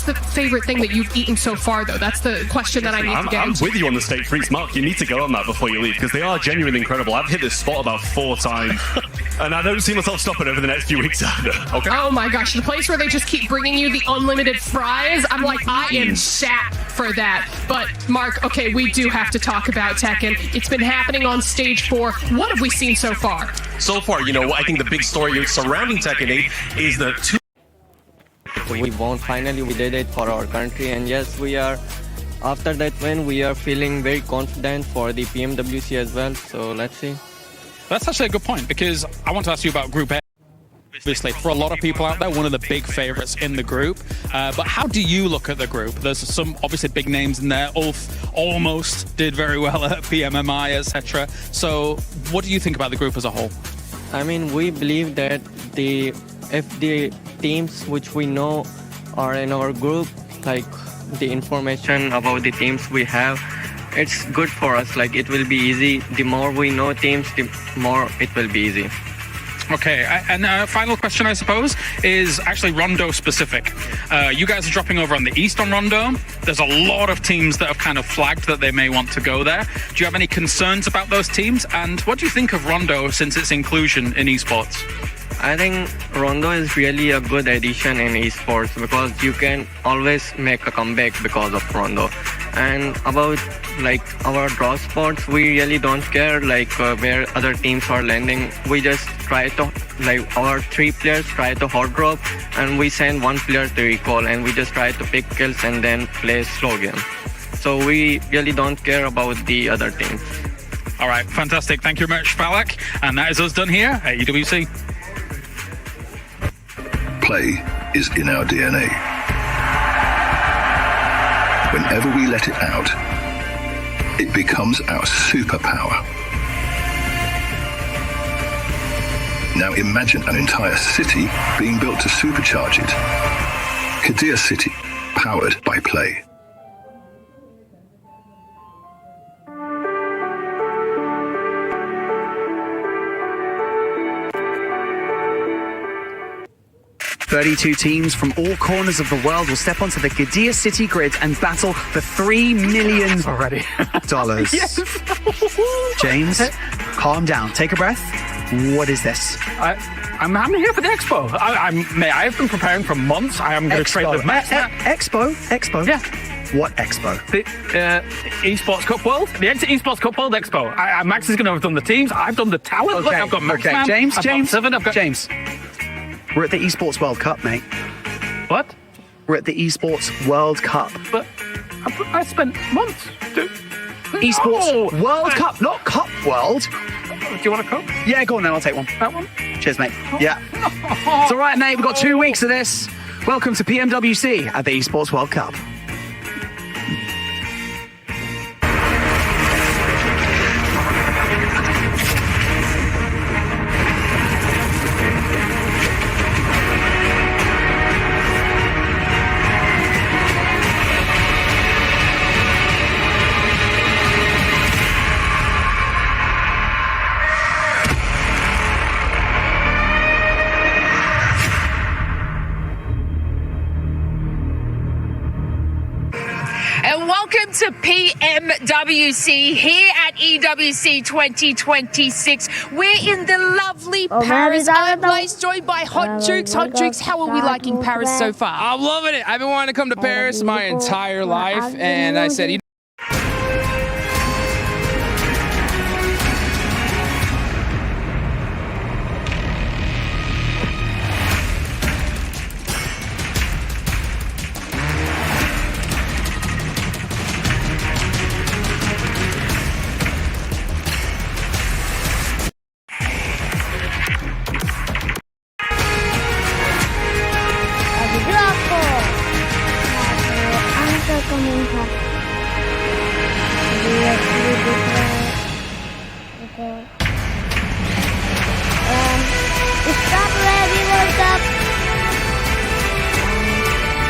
the favorite thing that you've eaten so far, though? That's the question that I need to get I'm into. with you on the steak freaks. Mark, you need to go on that before you leave, because they are genuinely incredible. I've hit this spot about 4 times, and I don't see myself stopping over the next few weeks either. Okay. Oh my gosh, the place where they just keep bringing you the unlimited fries, I'm like, I am sat for that. But Mark, okay, we do have to talk about Tekken. It's been happening on stage 4. What have we seen so far? So far, I think the big story surrounding Tekken 8 is the 2. We won finally, we did it for our country, and yes, we are, after that win, we are feeling very confident for the PMWC as well, so let's see. That's actually a good point, because I want to ask you about Group A. Obviously, for a lot of people out there, one of the big favorites in the group. But how do you look at the group? There's some obviously big names in there. Ulf almost did very well at PMMI, etc. So what do you think about the group as a whole? I mean, we believe that if the teams which we know are in our group, like the information about the teams we have, it's good for us. Like, it will be easy. The more we know teams, the more it will be easy. Okay, and final question, I suppose, is actually Rondo specific. You guys are dropping over on the East on Rondo. There's a lot of teams that have kind of flagged that they may want to go there. Do you have any concerns about those teams? And what do you think of Rondo since its inclusion in esports? I think Rondo is really a good addition in esports because you can always make a comeback because of Rondo. And about like our draw spots, we really don't care like where other teams are landing. We just try to, like, our 3 players try to hot drop and we send 1 player to recall, and we just try to pick kills and then play slow game. So we really don't care about the other teams. All right, fantastic. Thank you very much, Falak. And that is us done here at EWC. Play is in our DNA. Whenever we let it out, it becomes our superpower. Now imagine an entire city being built to supercharge it. Kadir City, powered by Play. "32 teams from all corners of the world will step onto the Kadir City grid and battle for $3 million already. Yes. James, calm down. Take a breath. What is this? I'm here for the expo. I have been preparing for months. I am going to trade the match. Expo? Yeah. What expo? The Esports Cup World? The Esports Cup World Expo. Max is going to have done the teams. I've done the talent. Okay. Look, I've got Max Man, James, I've got Seven, I've got... James. We're at the Esports World Cup, mate. What? We're at the Esports World Cup. But I spent months. Esports World Cup, not Cup World. Do you want a cup? Yeah, go on then, I'll take one. That one? Cheers, mate. Yeah. It's all right, mate. We've got 2 weeks of this. Welcome to PMWC at the Esports World Cup. Welcome to PMWC here at EWC 2026. We're in the lovely Paris. I'm Blaze, joined by Hot Jukes. Hot Jukes, how are we liking Paris so far? I'm loving it. I've been wanting to come to Paris my entire life, and I said, Start ready World Cup.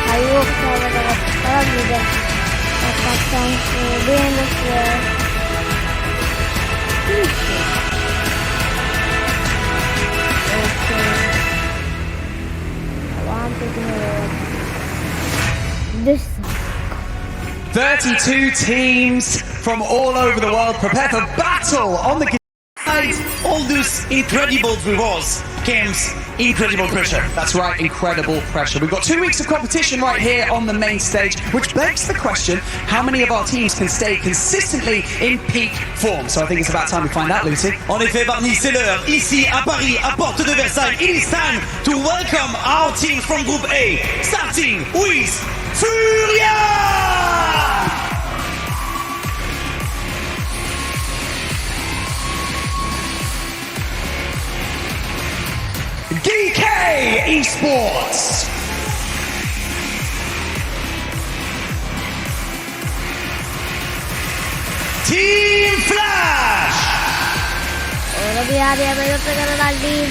Ayo kita sekarang juga dapatkan di Indonesia. Oke. I want to do it. this 32 teams from all over the world prepare for battle on the all those incredible rewards comes incredible pressure. That's right, incredible pressure. We've got 2 weeks of competition right here on the main stage, which begs the question, how many of our teams can stay consistently in peak form? So I think it's about time we find out, Lucy. En effet, Barney, c'est l'heure. Ici, à Paris, à Porte de Versailles, it is time to welcome our teams from Group A, starting with Furia! DK Esports. Team Flash. और अभी आ रही है मेरे पे करना team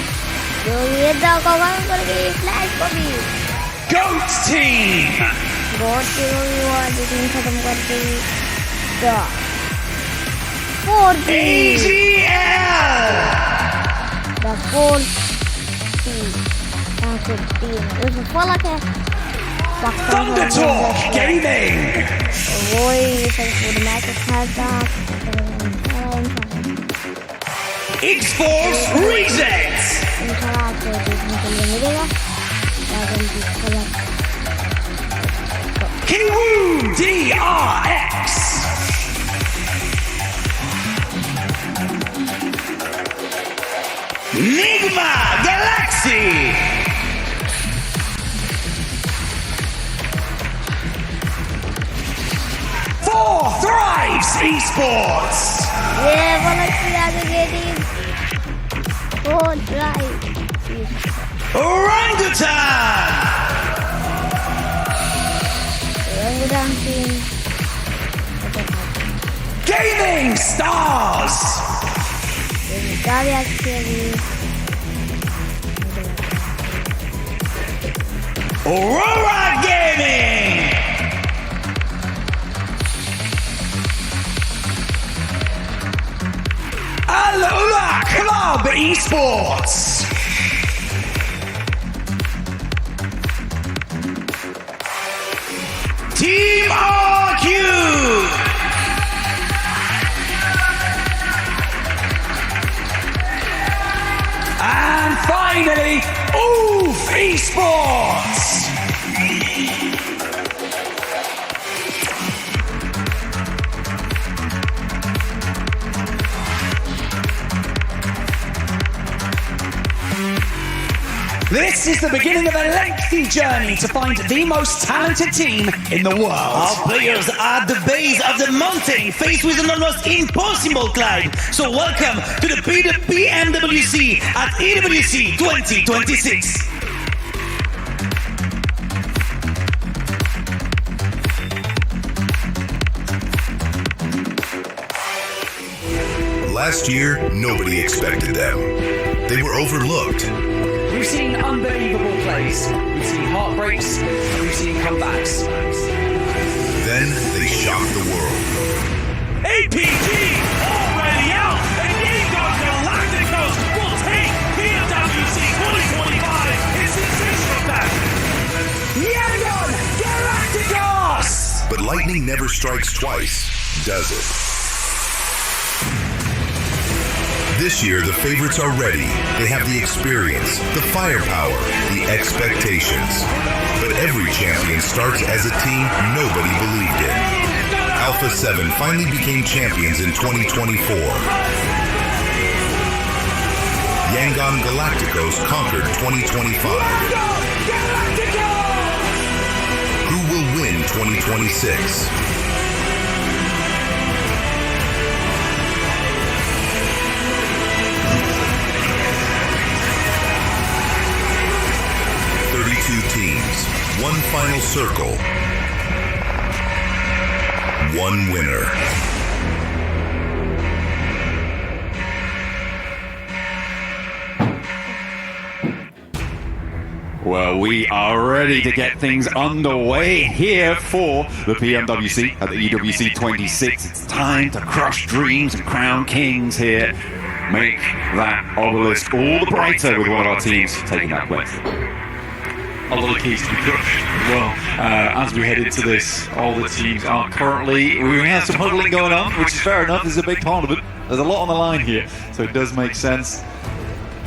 जो ये दाव का काम करेगी फ्लैश को भी Goat Team. गोट की वो टीम खत्म कर दी तो 4 EGL. the 4 team this is falak है Thunder Talk Gaming. वो ही सब मैच था X-Force Resets. Kiwoo DRX. Nigma Galaxy. Four Thrives Esports. ये falak की आगे team 4 drive Orangutan. Orangutan team Gaming Stars. Dari actually Aurora Gaming. Al-Ula Club Esports. Team RQ. And finally, Oof Esports. This is the beginning of a lengthy journey to find the most talented team in the world. Our players are at the base of the mountain, faced with an almost impossible climb. So welcome to the PMWC at EWC 2026. Last year, nobody expected them. They were overlooked. We've seen unbelievable plays, we've seen heartbreaks, and we've seen comebacks. Then they shocked the world. APG already out, and Yangon Galacticos will take PMWC 2025 in sensational fashion. Yangon Galacticos! But lightning never strikes twice, does it? This year, the favorites are ready. They have the experience, the firepower, the expectations. But every champion starts as a team nobody believed in. Alpha 7 finally became champions in 2024. Yangon Galacticos conquered 2025. Who will win 2026? Teams, one final circle, one winner. Well, we are ready to get things underway here for the PMWC at the EWC 26. It's time to crush dreams and crown kings here. Make that obelisk all the brighter with one of our teams taking that win. a lot of keys to be crushed as well. As we head into this, all the teams are currently, we have some huddling going on, which is fair enough. This is a big tournament. There's a lot on the line here, so it does make sense.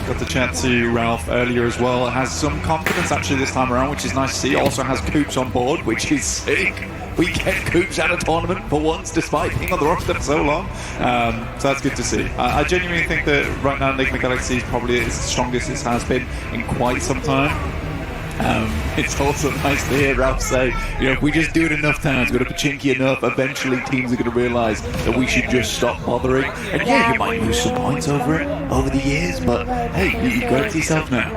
Got to chat to Ralph earlier as well. Has some confidence actually this time around, which is nice to see. Also has Coops on board, which is sick. We get Coops out of tournament for once, despite being on the roster for so long. So that's good to see. I genuinely think that right now Enigma Galaxy is probably its strongest it has been in quite some time. It's also nice to hear Ralph say, you know, if we just do it enough times, we're going to pachinky enough, eventually teams are going to realise that we should just stop bothering. And yeah, you might lose some points over it, over the years, but hey, you got it to yourself now.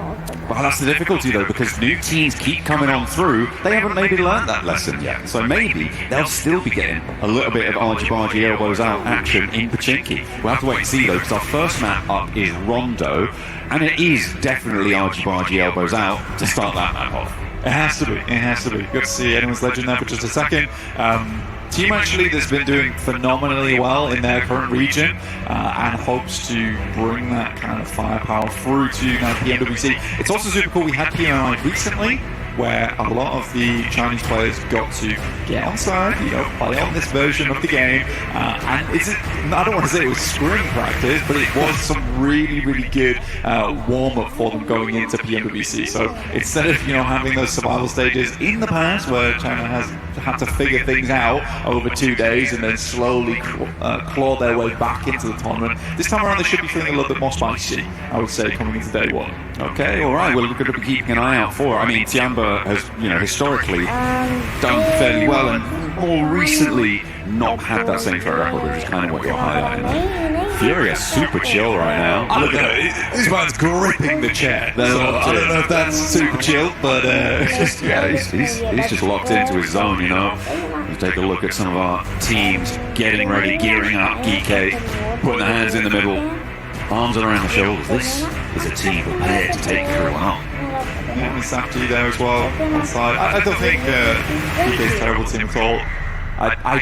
Well, that's the difficulty though, because new teams keep coming on through. They haven't maybe learned that lesson yet, so maybe they'll still be getting a little bit of argy-bargy elbows out action in pachinky. We'll have to wait and see though, because our first map up is Rondo, and it is definitely argy-bargy elbows out to start that map off. It has to be, it has to be. Good to see Anyone's Legend there for just a second. Team actually that's been doing phenomenally well in their current region and hopes to bring that kind of firepower through to now PMWC. It's also super cool, we had PMI recently where a lot of the Chinese players got to get on side, you know, play on this version of the game, and I don't want to say it was spring practice, but it was some really, really good warm-up for them going into PMWC. So instead of, you know, having those survival stages in the past where China has had to figure things out over 2 days and then slowly claw their way back into the tournament, this time around they should be feeling a little bit more spicy, I would say, coming into day one. Okay, all right, well, we're going to be keeping an eye out for it. I mean, Tiamba has, you know, historically done fairly well and more recently not had that same track record, which is kind of what you're highlighting. Furious super chill right now. I don't know, this man's gripping the chair. So I don't know if that's super chill, but he's just locked into his zone, you know. Let's take a look at some of our teams getting ready, gearing up. Geek, putting their hands in the middle, arms around the shoulders. This is a team prepared to take everyone on. Yeah, Miss Safety there as well on side. I don't think PK's terrible team at all. I